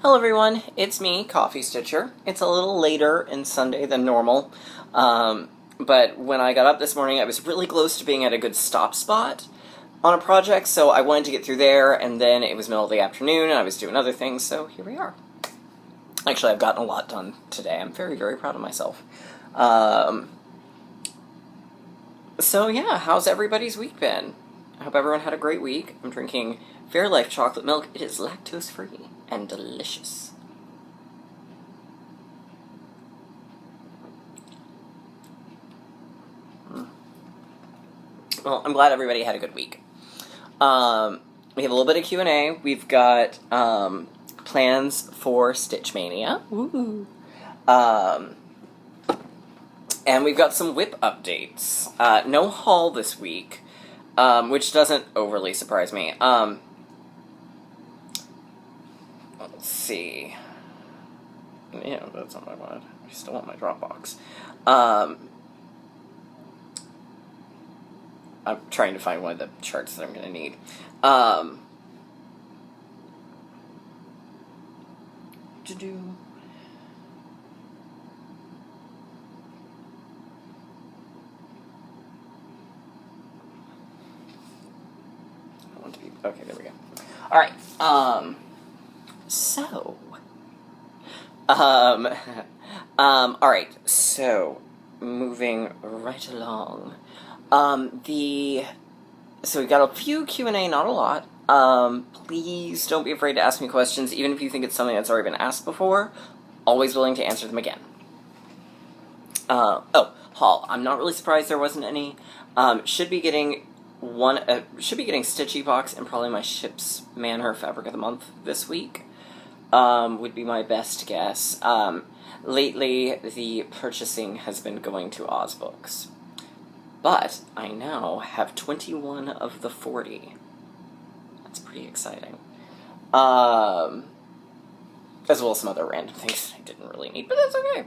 Hello everyone, it's me, Coffee Stitcher. It's a little later in Sunday than normal, but when I got up this morning I was really close to being at a good stop spot on a project, so I wanted to get through there, and then it was middle of the afternoon and I was doing other things, so here we are. Actually, I've gotten a lot done today. I'm very, very proud of myself. So yeah, how's everybody's week been? I hope everyone had a great week. I'm drinking Fairlife chocolate milk. It is lactose-free and delicious. Well, I'm glad everybody had a good week. We have a little bit of Q&A. We've got plans for Stitch Mania. Woo! And we've got some whip updates. No haul this week, which doesn't overly surprise me. Let's see. Yeah, that's not what I wanted. I still want my Dropbox. I'm trying to find one of the charts that I'm going to need. Okay, there we go. Alright, alright, so, moving right along. So we've got a few Q&A, not a lot. Please don't be afraid to ask me questions, even if you think it's something that's already been asked before. Always willing to answer them again. Haul. I'm not really surprised there wasn't any. Should be getting Stitchy Box and probably my Ship's Manor Fabric of the Month this week. Would be my best guess. Lately, the purchasing has been going to Oz Books. But I now have 21 of the 40. That's pretty exciting. As well as some other random things I didn't really need, but that's okay.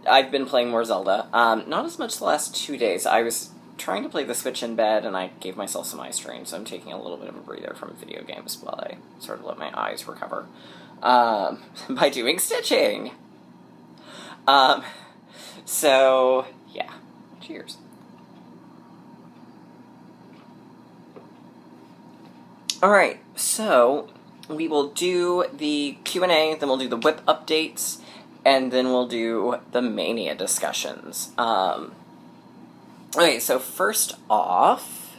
I've been playing more Zelda. Not as much the last 2 days. I was trying to play the Switch in bed, and I gave myself some eye strain, so I'm taking a little bit of a breather from video games while I sort of let my eyes recover. By doing stitching! So, yeah. Cheers. Alright, so we will do the Q&A, then we'll do the whip updates, and then we'll do the Maynia discussions. Okay, so first off,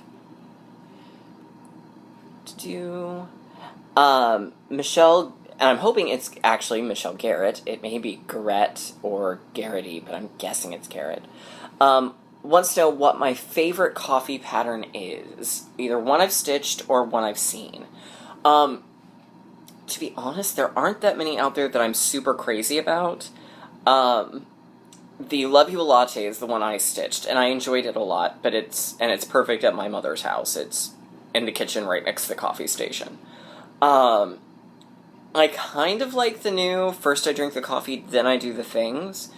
Michelle, and I'm hoping it's actually Michelle Garrett. It may be Garrett or Garrity, but I'm guessing it's Garrett. Wants to know what my favorite coffee pattern is. Either one I've stitched or one I've seen. To be honest, there aren't that many out there that I'm super crazy about. The Love You a Latte is the one I stitched, and I enjoyed it a lot, but it's perfect at my mother's house. It's in the kitchen right next to the coffee station. I kind of like the new, first I drink the coffee, then I do the things.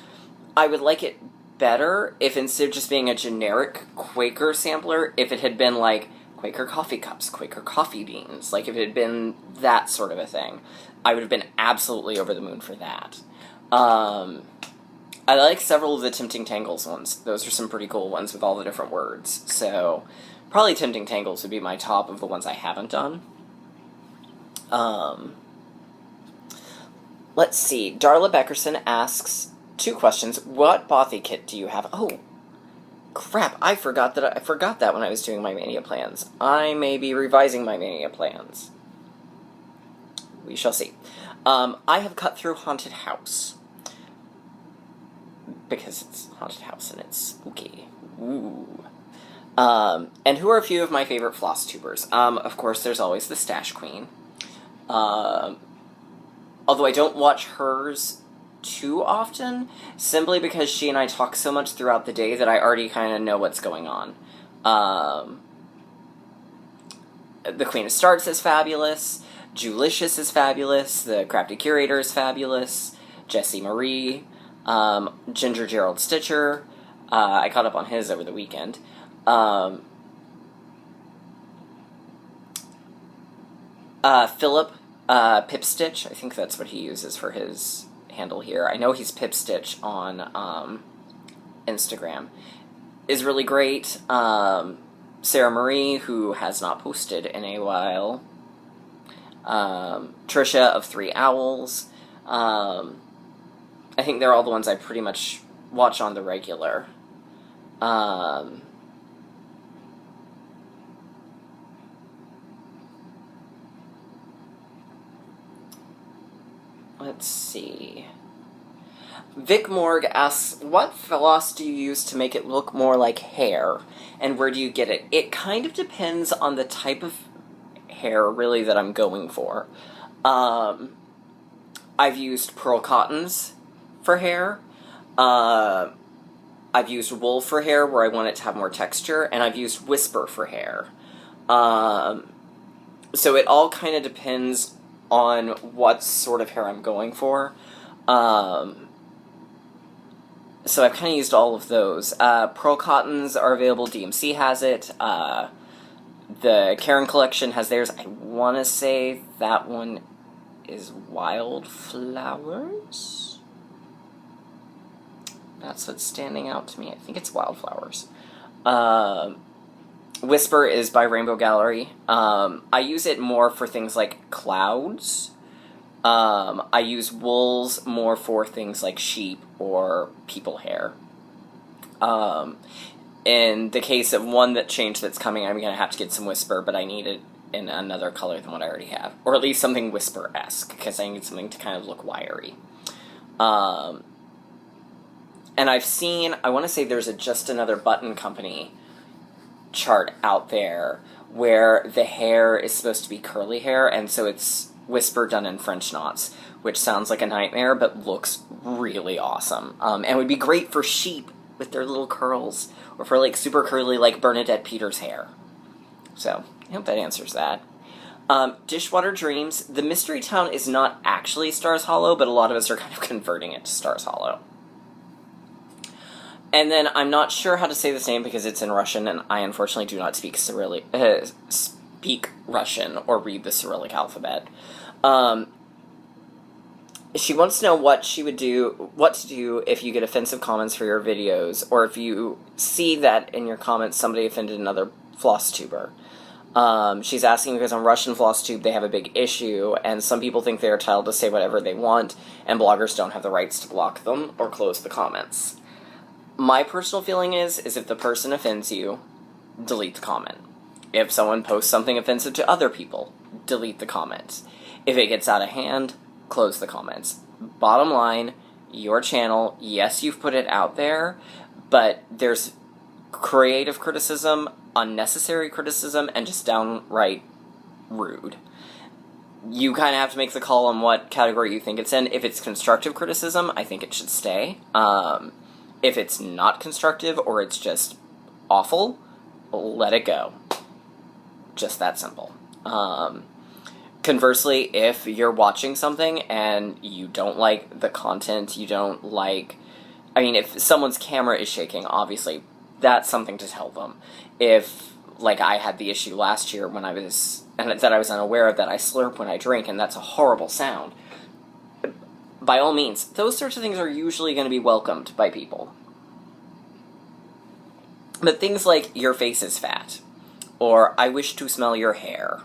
I would like it better if instead of just being a generic Quaker sampler, if it had been like Quaker coffee cups, Quaker coffee beans, like if it had been that sort of a thing. I would have been absolutely over the moon for that. I like several of the Tempting Tangles ones. Those are some pretty cool ones with all the different words. So, probably Tempting Tangles would be my top of the ones I haven't done. Let's see. Darla Beckerson asks 2 questions. What Bothy kit do you have? Oh, crap! I forgot that when I was doing my Mania plans. I may be revising my Mania plans. We shall see. I have cut through Haunted House because it's Haunted House and it's spooky. Ooh. And who are a few of my favorite floss tubers? Of course, there's always the Stash Queen. Although I don't watch hers too often, simply because she and I talk so much throughout the day that I already kind of know what's going on. The Queen of Starts is fabulous. Julicious is fabulous. The Crafty Curator is fabulous. Jessie Marie. Ginger Gerald Stitcher. I caught up on his over the weekend. Philip Pipstitch, I think that's what he uses for his handle here. I know he's Pipstitch on Instagram. Is really great. Sarah Marie, who has not posted in a while. Trisha of 3 Owls. I think they're all the ones I pretty much watch on the regular. Let's see. Vic Morg asks, what floss do you use to make it look more like hair? And where do you get it? It kind of depends on the type of hair, really, that I'm going for. I've used pearl cottons for hair. I've used wool for hair where I want it to have more texture. And I've used whisper for hair. So it all kind of depends on what sort of hair I'm going for. So I've kind of used all of those. Pearl Cottons are available. DMC has it. The Karen Collection has theirs. I want to say that one is Wildflowers. That's what's standing out to me. I think it's Wildflowers. Whisper is by Rainbow Gallery. I use it more for things like clouds. I use wools more for things like sheep or people hair. In the case of one that changed that's coming, I'm going to have to get some Whisper, but I need it in another color than what I already have. Or at least something Whisper-esque, because I need something to kind of look wiry. And I've seen, I want to say there's a Just Another Button Company chart out there where the hair is supposed to be curly hair, and so it's Whisper done in French knots, which sounds like a nightmare, but looks really awesome. And would be great for sheep with their little curls, or for, like, super curly, like Bernadette Peters' hair. So, I hope that answers that. Dishwater Dreams. The Mystery Town is not actually Stars Hollow, but a lot of us are kind of converting it to Stars Hollow. And then, I'm not sure how to say this name because it's in Russian, and I unfortunately do not speak speak Russian or read the Cyrillic alphabet. She wants to know what to do if you get offensive comments for your videos, or if you see that in your comments somebody offended another floss tuber. She's asking because on Russian FlossTube they have a big issue, and some people think they're entitled to say whatever they want, and bloggers don't have the rights to block them or close the comments. My personal feeling is if the person offends you, delete the comment. If someone posts something offensive to other people, delete the comments. If it gets out of hand, close the comments. Bottom line, your channel, yes, you've put it out there, but there's creative criticism, unnecessary criticism, and just downright rude. You kind of have to make the call on what category you think it's in. If it's constructive criticism, I think it should stay. If it's not constructive, or it's just awful, let it go. Just that simple. Conversely, if you're watching something and you don't like the content, you don't like... I mean, if someone's camera is shaking, obviously, that's something to tell them. If, like, I had the issue last year when I was... and that I was unaware of, that I slurp when I drink, and that's a horrible sound. By all means, those sorts of things are usually going to be welcomed by people. But things like, your face is fat, or I wish to smell your hair,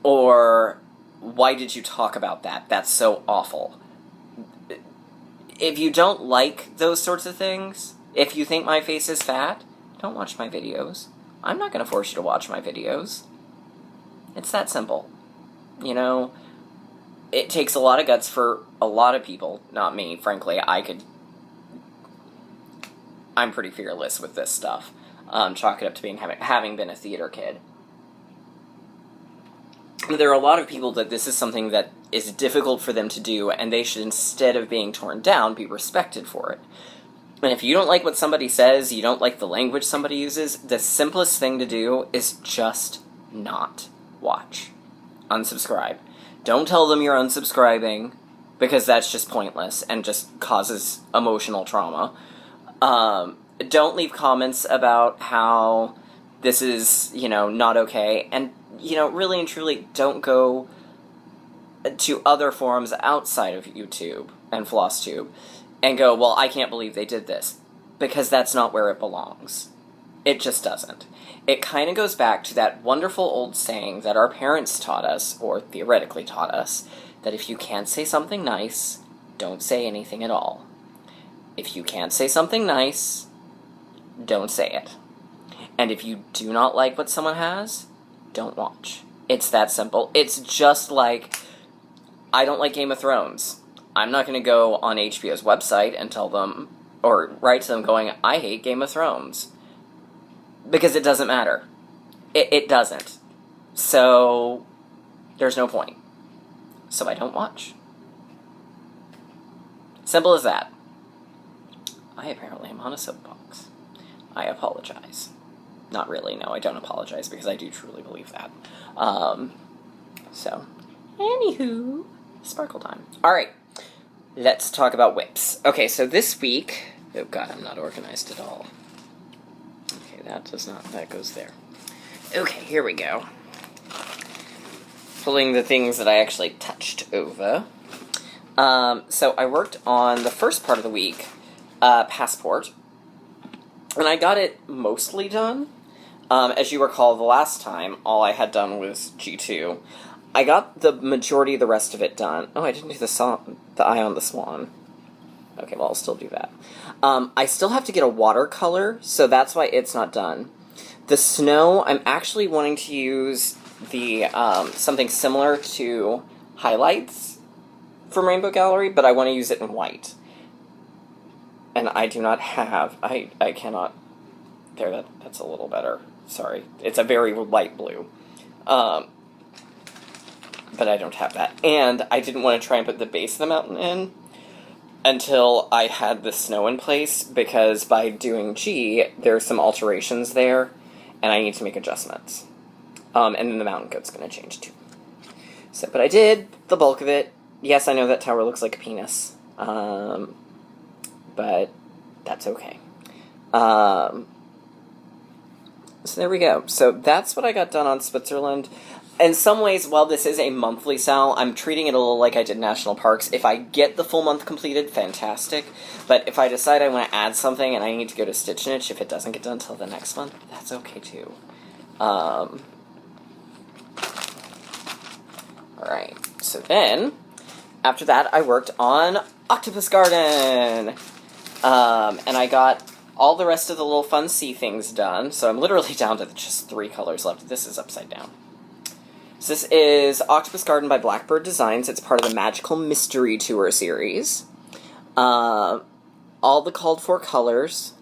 or why did you talk about that? That's so awful. If you don't like those sorts of things, if you think my face is fat, don't watch my videos. I'm not going to force you to watch my videos. It's that simple. You know, it takes a lot of guts for a lot of people, not me, frankly. I'm pretty fearless with this stuff. Chalk it up to having been a theater kid. There are a lot of people that this is something that is difficult for them to do, and they should, instead of being torn down, be respected for it. And if you don't like what somebody says, you don't like the language somebody uses, the simplest thing to do is just not watch. Unsubscribe. Don't tell them you're unsubscribing, because that's just pointless and just causes emotional trauma. Don't leave comments about how This is, not okay. And, really and truly, don't go to other forums outside of YouTube and FlossTube and go, well, I can't believe they did this. Because that's not where it belongs. It just doesn't. It kind of goes back to that wonderful old saying that our parents taught us, or theoretically taught us, that if you can't say something nice, don't say anything at all. If you can't say something nice, don't say it. And if you do not like what someone has, don't watch. It's that simple. It's just like, I don't like Game of Thrones. I'm not going to go on HBO's website and tell them, or write to them going, I hate Game of Thrones. Because it doesn't matter. It doesn't. So, there's no point. So I don't watch. Simple as that. I apparently am on a soapbox. I apologize. Not really, no, I don't apologize, because I do truly believe that. Anywho, sparkle time. Alright, let's talk about whips. Okay, so this week... Oh god, I'm not organized at all. Okay, that goes there. Okay, here we go. Pulling the things that I actually touched over. So I worked on the first part of the week, Passport, and I got it mostly done. As you recall, the last time, all I had done was G2. I got the majority of the rest of it done. Oh, I didn't do the Eye on the Swan. Okay, well, I'll still do that. I still have to get a watercolor, so that's why it's not done. The snow, I'm actually wanting to use the something similar to highlights from Rainbow Gallery, but I want to use it in white. And I do not have... I cannot... There, that's a little better. Sorry. It's a very light blue. But I don't have that. And I didn't want to try and put the base of the mountain in until I had the snow in place, because by doing G, there's some alterations there, and I need to make adjustments. And then the mountain goat's going to change too. So, but I did the bulk of it. Yes, I know that tower looks like a penis. But that's okay. So there we go. So that's what I got done on Switzerland. In some ways, while this is a monthly sal, I'm treating it a little like I did National Parks. If I get the full month completed, fantastic. But if I decide I want to add something and I need to go to Stitch Niche, if it doesn't get done until the next month, that's okay too. Alright, so then, after that, I worked on Octopus Garden. And I got all the rest of the little fun sea things done, so I'm literally down to just 3 colors left. This is upside down. So this is Octopus Garden by Blackbird Designs. It's part of the Magical Mystery Tour series. All the called for colors.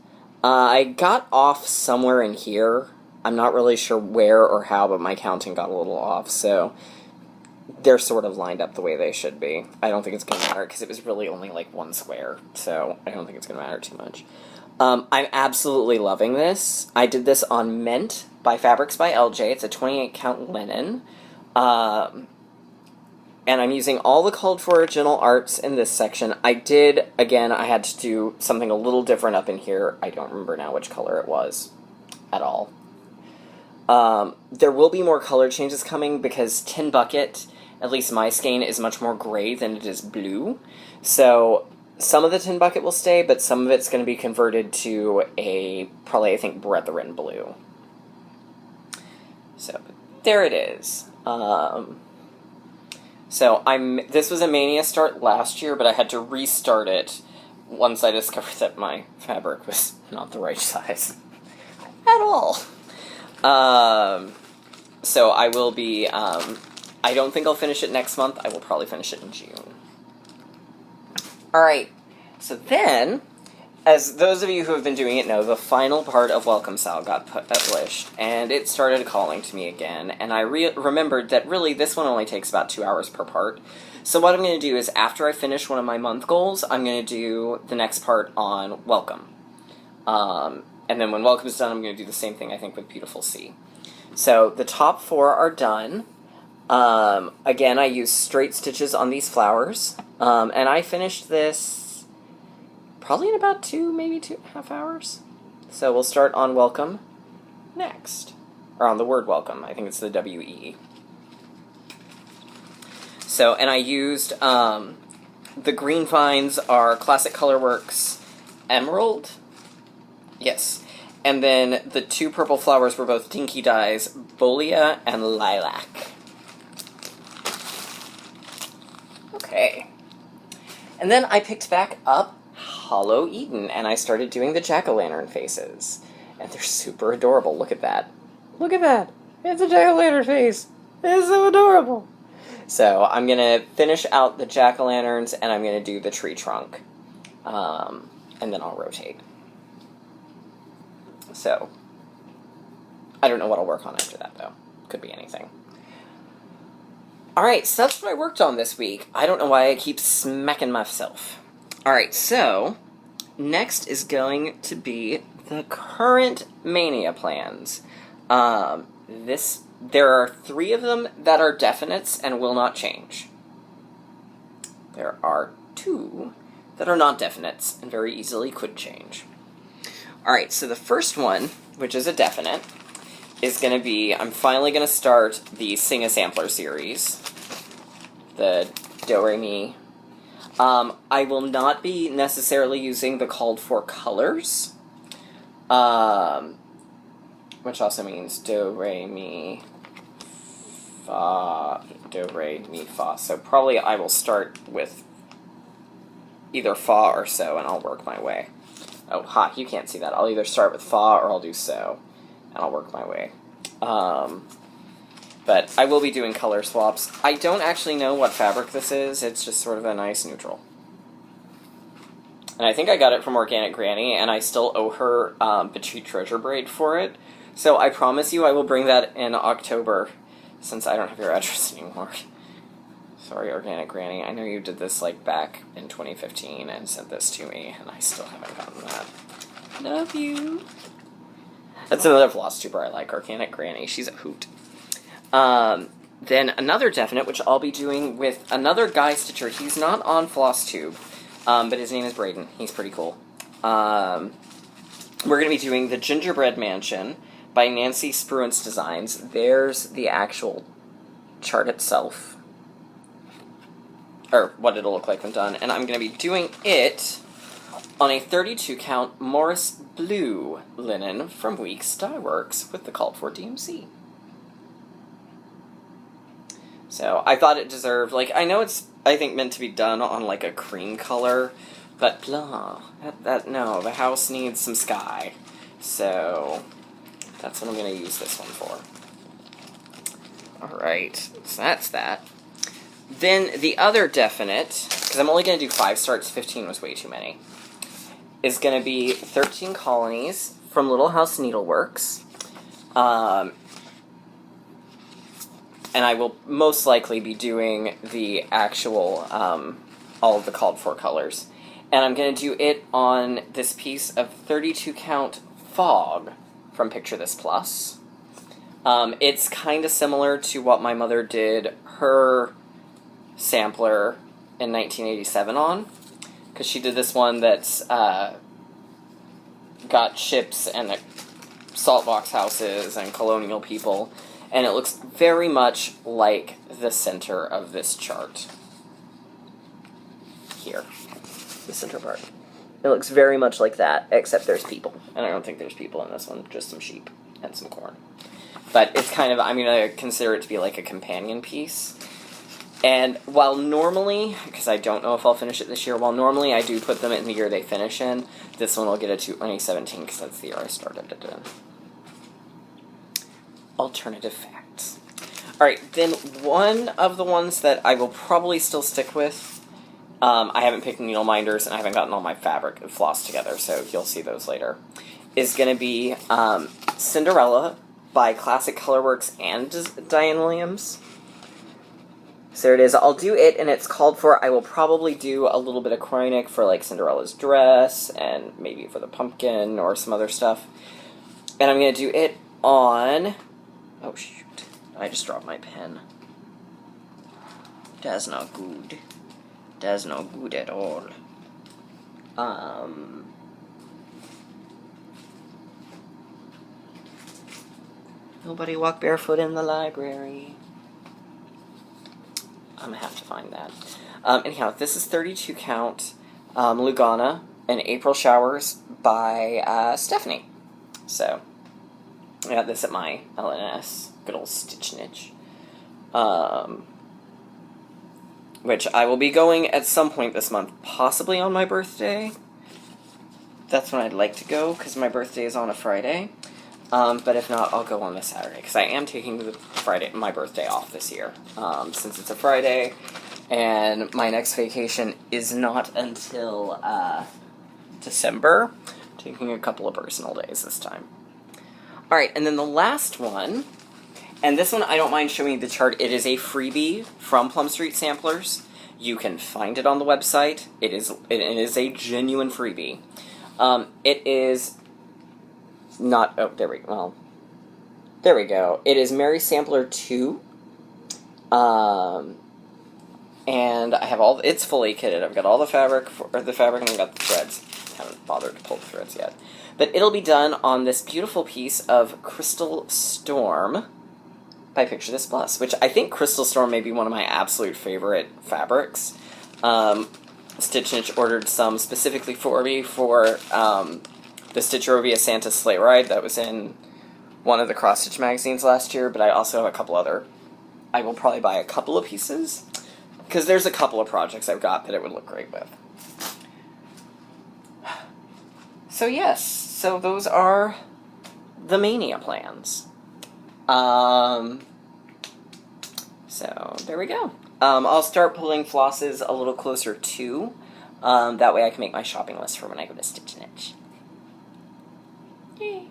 I got off somewhere in here. I'm not really sure where or how, but my counting got a little off, so they're sort of lined up the way they should be. I don't think it's going to matter, because it was really only like 1 square, so I don't think it's going to matter too much. I'm absolutely loving this. I did this on Mint by Fabrics by LJ. It's a 28 count linen. And I'm using all the called for original arts in this section. I had to do something a little different up in here. I don't remember now which color it was at all. There will be more color changes coming because Tin Bucket, at least my skein, is much more gray than it is blue. So some of the Tin Bucket will stay, but some of it's going to be converted to probably, I think, Brethren blue. So, there it is. This was a Maynia start last year, but I had to restart it once I discovered that my fabric was not the right size at all. So I will be, I don't think I'll finish it next month. I will probably finish it in June. Alright, so then, as those of you who have been doing it know, the final part of Welcome Sal got published, and it started calling to me again, and I remembered that really this one only takes about 2 hours per part. So what I'm going to do is, after I finish one of my month goals, I'm going to do the next part on Welcome. And then when Welcome is done, I'm going to do the same thing, I think, with Beautiful Sea. So the top 4 are done. Again, I used straight stitches on these flowers, and I finished this probably in about 2, maybe 2.5 hours. So we'll start on Welcome next. Or on the word welcome. I think it's the W-E. So, and I used, the green vines are Classic Colorworks Emerald. Yes. And then the two purple flowers were both Dinky Dyes, Bolia and Lilac. Okay. And then I picked back up Hollow Eden, and I started doing the jack-o'-lantern faces. And they're super adorable. Look at that. Look at that. It's a jack-o'-lantern face. It's so adorable. So I'm going to finish out the jack-o'-lanterns, and I'm going to do the tree trunk. And then I'll rotate. So, I don't know what I'll work on after that, though. Could be anything. Alright, so that's what I worked on this week. I don't know why I keep smacking myself. Alright, so, next is going to be the current Maynia plans. There are 3 of them that are definites and will not change. There are 2 that are not definites and very easily could change. Alright, so the first one, which is a definite, is going to be, I'm finally going to start the Sing a Sampler series. The Do-Re-Mi. I will not be necessarily using the called for colors. Which also means Do-Re-Mi, Fa, Do-Re-Mi, Fa. So probably I will start with either Fa or So, and I'll work my way. Oh, ha, you can't see that. I'll either start with Fa or I'll do So, and I'll work my way. But I will be doing color swaps. I don't actually know what fabric this is. It's just sort of a nice neutral. And I think I got it from Organic Granny, and I still owe her Petite Treasure braid for it. So I promise you I will bring that in October, since I don't have your address anymore. Sorry, Organic Granny. I know you did this, like, back in 2015 and sent this to me, and I still haven't gotten that. Love you. That's another floss tuber I like, Organic Granny. She's a hoot. Then another definite, which I'll be doing with another guy stitcher. He's not on FlossTube, but his name is Braden. He's pretty cool. We're going to be doing the Gingerbread Mansion by Nancy Spruance Designs. There's the actual chart itself, or what it'll look like when done, and I'm going to be doing it on a 32 count Morris Blue linen from Weeks Dye Works with the called for DMC. So I thought it deserved, like, I know it's, I think, meant to be done on, like, a cream color, but blah, no, the house needs some sky. So that's what I'm going to use this one for. Alright, so that's that. Then the other definite, because I'm only going to do 5 starts, 15 was way too many, is going to be 13 Colonies from Little House Needleworks. And I will most likely be doing the actual, all of the called for colors. And I'm going to do it on this piece of 32 count Fog from Picture This Plus. It's kind of similar to what my mother did her sampler in 1987 on, because she did this one that's got ships and salt box houses and colonial people, and it looks very much like the center of this chart. Here, the center part. It looks very much like that, except there's people. And I don't think there's people in this one, just some sheep and some corn. But it's kind of, I'm going to consider it to be like a companion piece. And while normally, because I don't know if I'll finish it this year, while normally I do put them in the year they finish in, this one will get a 2017 because that's the year I started it in. Alternative facts. Alright, then one of the ones that I will probably still stick with, I haven't picked needle minders and I haven't gotten all my fabric and floss together, so you'll see those later, is going to be Cinderella by Classic Colorworks and Diane Williams. So there it is. I'll do it, and it's called for, I will probably do a little bit of Krynic for, like, Cinderella's dress, and maybe for the pumpkin, or some other stuff. And I'm going to do it on, oh shoot, I just dropped my pen. That's not good. That's not good at all. Nobody walk barefoot in the library. I'm gonna have to find that. Anyhow, this is 32 count Lugana and April Showers by Stephanie. So, I got this at my LNS. Good old Stitch Niche. Which I will be going at some point this month, possibly on my birthday. That's when I'd like to go, because my birthday is on a Friday. But if not, I'll go on the Saturday, because I am taking my birthday off this year, since it's a Friday, and my next vacation is not until December. Taking a couple of personal days this time. Alright, and then the last one, and this one I don't mind showing you the chart. It is a freebie from Plum Street Samplers. You can find it on the website. It is a genuine freebie. It is not, oh, there we go. It is Mary Sampler 2. And I have it's fully kitted. I've got all the fabric, and I've got the threads. Haven't bothered to pull the threads yet. But it'll be done on this beautiful piece of Crystal Storm by Picture This Plus, which I think Crystal Storm may be one of my absolute favorite fabrics. Stitch Niche ordered some specifically for me for the Stitcherovia Santa Sleigh Ride that was in one of the Cross Stitch magazines last year, but I also have a couple other. I will probably buy a couple of pieces, because there's a couple of projects I've got that it would look great with. So yes, so those are the Maynia plans. So there we go. I'll start pulling flosses a little closer too. That way I can make my shopping list for when I go to Stitch Niche. Yay.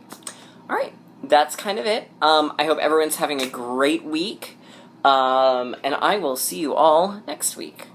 Alright, that's kind of it. I hope everyone's having a great week. And I will see you all next week.